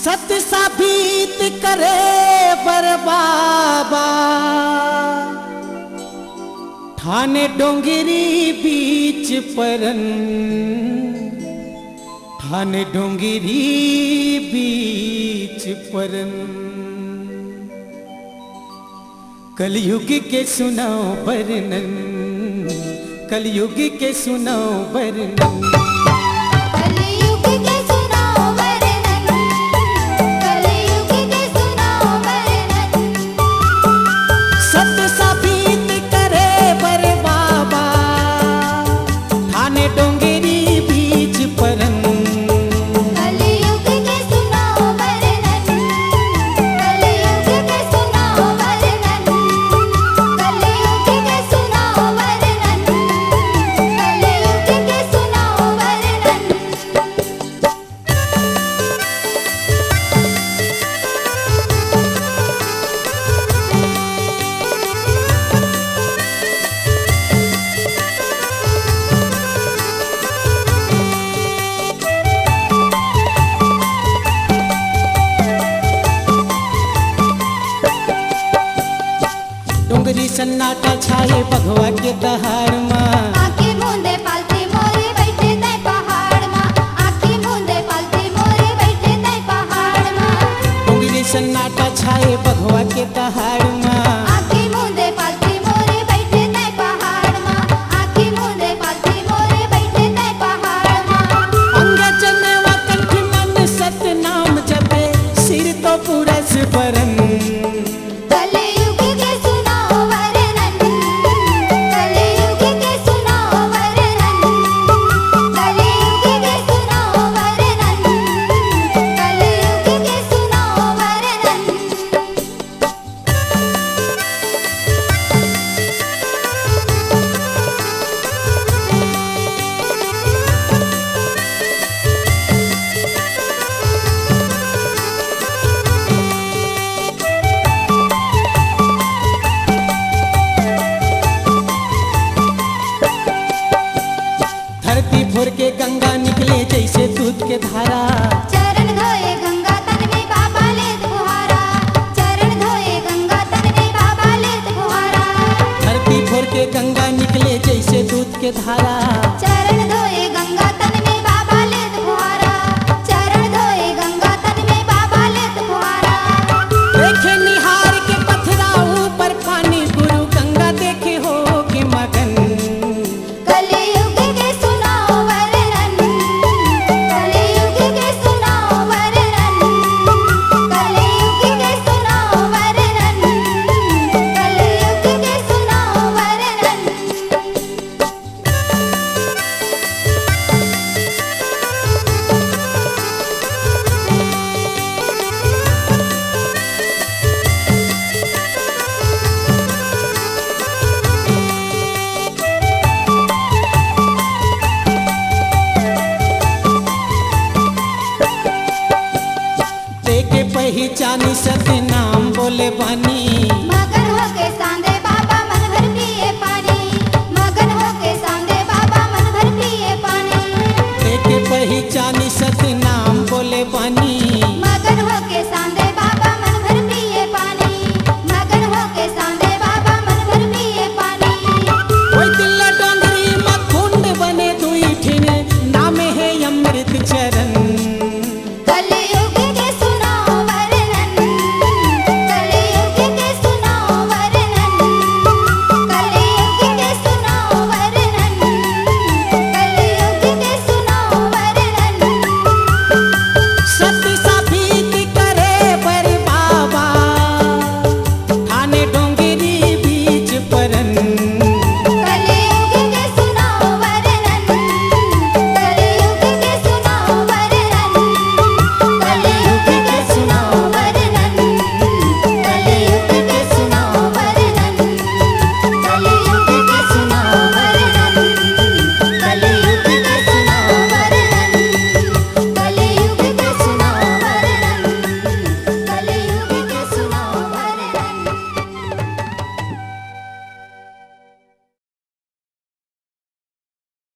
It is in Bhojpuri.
सत साबित करे बर बाबा ठाणे डोंगरी बीच परन ठाणे डोंगरी बीच परन कलयुग के सुनाओ वर्णन कलयुग के सुनाओ वर्णन डोंगरी सन्नाटा छाए भगवा के दहाड़ माँ आँखें मूंदे पालती मोरे बैठे तय पहाड़ माँ आँखें मूंदे पालती मोरे बैठे तय पहाड़ माँ डोंगरी सन्नाटा छाए भगवा के दहाड़ माँ आँखें मूंदे पालती मोरे बैठे तय पहाड़ माँ आँखें मूंदे पालती मोरे बैठे तय पहाड़ माँ अंग जनेवा कंठ मन सत नाम जपे सिर तो पूरा सिमरन कलयुग के सुनाओ वर्णन कलयुग के सुनाओ वर्णन कलयुग के सुनाओ वर्णन कलयुग के सुनाओ वर्णन धरती भोर के गंगा निकले जैसे दूध के धारा चरण धोए गंगा तन में बाबा लेत बुहारा चरण धोए गंगा तन में बाबा लेत बुहारा धरती भोर के गंगा निकले जैसे दूध के धारा चरण धोए गंगा तन में बाबा लेत बुहारा चरण धोए गंगा तन में बाबा लेत बुहारा देखे निहार के पथरा ऊपर पानी गुरु गंगा देखे हो के मगन कलयुग के सुनाओ वर्णन कलयुग के सुनाओ वर्णन कलयुग के सुनाओ वर्णन कलयुग के सुनाओ वर्णन देखे पहचानी सत नाम बोले बानी